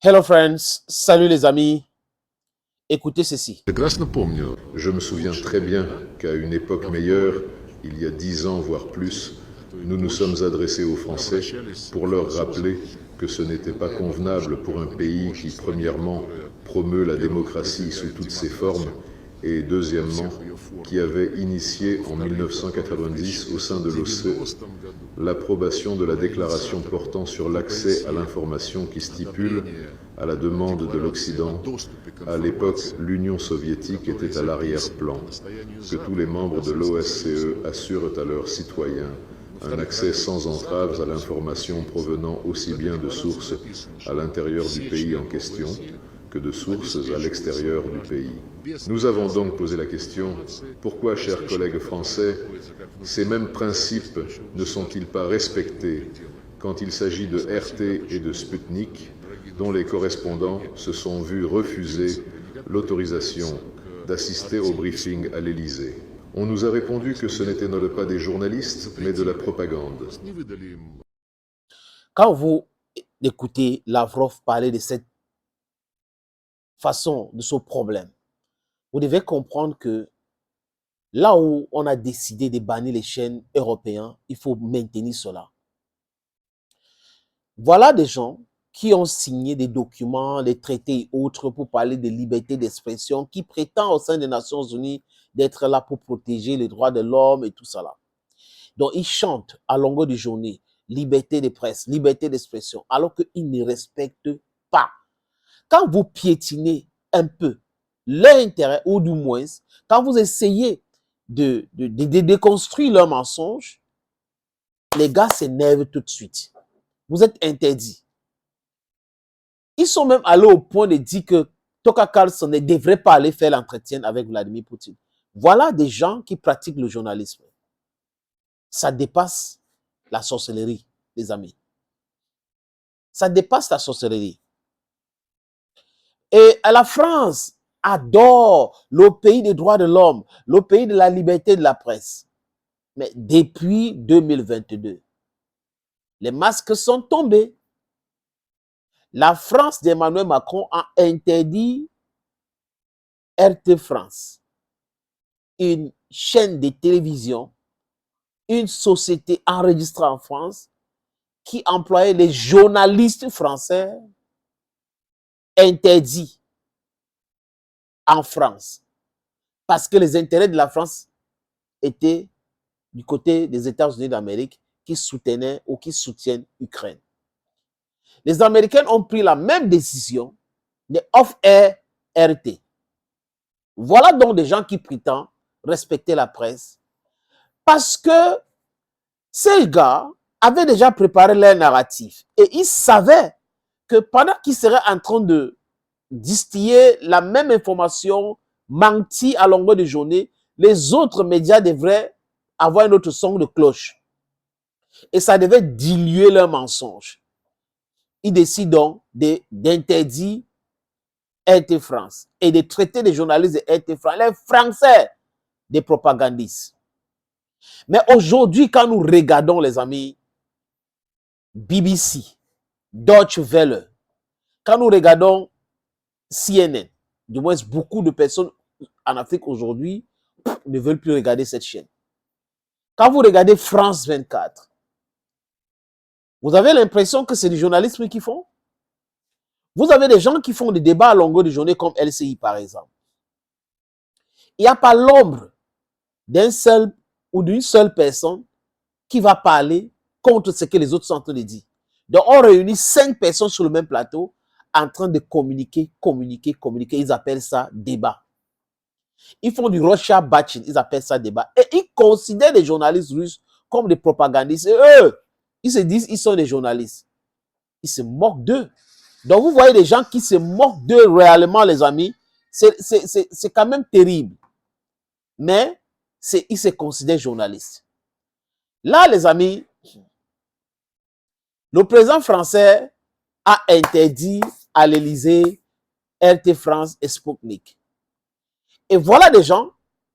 Hello friends, salut les amis, écoutez ceci. Прекрасно помню. Je me souviens très bien qu'à une époque meilleure, il y a 10 ans, voire plus, nous nous sommes adressés aux Français pour leur rappeler que ce n'était pas convenable pour un pays qui, premièrement, promeut la démocratie sous toutes ses formes, et deuxièmement, qui avait initié en 1990 au sein de l'OCDE l'approbation de la déclaration portant sur l'accès à l'information qui stipule, à la demande de l'Occident, à l'époque l'Union soviétique était à l'arrière-plan, que tous les membres de l'OSCE assurent à leurs citoyens un accès sans entraves à l'information provenant aussi bien de sources à l'intérieur du pays en question que de sources à l'extérieur du pays. Nous avons donc posé la question, pourquoi, chers collègues français, ces mêmes principes ne sont-ils pas respectés quand il s'agit de RT et de Sputnik, dont les correspondants se sont vus refuser l'autorisation d'assister au briefing à l'Élysée? On nous a répondu que ce n'était pas des journalistes, mais de la propagande. Quand vous écoutez Lavrov parler de cette façon, de ce problème, vous devez comprendre que là où on a décidé de bannir les chaînes européennes, il faut maintenir cela. Voilà des gens qui ont signé des documents, des traités et autres pour parler de liberté d'expression, qui prétendent au sein des Nations Unies d'être là pour protéger les droits de l'homme et tout ça là. Donc, ils chantent à longueur de journée liberté de presse, liberté d'expression, alors qu'ils ne respectent pas. Quand vous piétinez un peu leur intérêt, ou du moins, quand vous essayez de déconstruire leurs mensonges, les gars s'énervent tout de suite. Vous êtes interdits. Ils sont même allés au point de dire que Tucker Carlson ne devrait pas aller faire l'entretien avec Vladimir Poutine. Voilà des gens qui pratiquent le journalisme. Ça dépasse la sorcellerie, les amis. Ça dépasse la sorcellerie. Et la France adore le pays des droits de l'homme, le pays de la liberté de la presse. Mais depuis 2022, les masques sont tombés. La France d'Emmanuel Macron a interdit RT France, une chaîne de télévision, une société enregistrée en France qui employait les journalistes français interdits en France. Parce que les intérêts de la France étaient du côté des États-Unis d'Amérique qui soutenaient ou qui soutiennent l'Ukraine. Les Américains ont pris la même décision de off-air RT. Voilà donc des gens qui prétendent respecter la presse parce que ces gars avaient déjà préparé leur narratif et ils savaient que pendant qu'ils seraient en train de distiller la même information mentie à longueur de journée, les autres médias devraient avoir un autre son de cloche. Et ça devait diluer leurs mensonges. Ils décident donc d'interdire RT France et de traiter les journalistes de RT France, les Français, des propagandistes. Mais aujourd'hui, quand nous regardons, les amis, BBC, Deutsche Welle, quand nous regardons CNN, du moins beaucoup de personnes en Afrique aujourd'hui ne veulent plus regarder cette chaîne. Quand vous regardez France 24, vous avez l'impression que c'est du journalisme qu'ils font. Vous avez des gens qui font des débats à longueur de journée comme LCI par exemple. Il n'y a pas l'ombre d'un seul ou d'une seule personne qui va parler contre ce que les autres sont en train de dire. Donc on réunit 5 personnes sur le même plateau en train de communiquer. Ils appellent ça débat. Ils font du Russia batching, ils appellent ça débat. Et ils considèrent les journalistes russes comme des propagandistes. Et eux, ils se disent ils sont des journalistes. Ils se moquent d'eux. Donc vous voyez des gens qui se moquent d'eux réellement, les amis. C'est quand même terrible. Mais ils se considèrent journalistes. Là, les amis, le président français a interdit à l'Élysée RT France et Sputnik. Et voilà des gens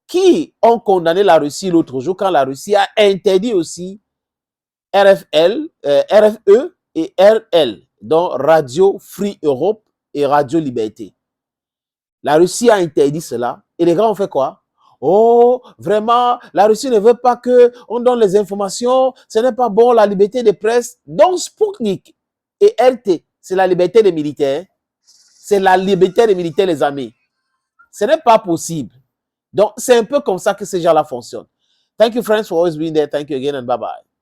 qui ont condamné la Russie l'autre jour quand la Russie a interdit aussi RFE et RL, dont Radio Free Europe et Radio Liberté. La Russie a interdit cela. Et les gars ont fait quoi? Oh, vraiment, la Russie ne veut pas qu'on donne les informations. Ce n'est pas bon, la liberté de presse. Donc, Sputnik et RT, c'est la liberté des militaires. C'est la liberté des militaires, les amis. Ce n'est pas possible. Donc, c'est un peu comme ça que ces gens-là fonctionnent. Thank you, friends, for always being there. Thank you again and bye-bye.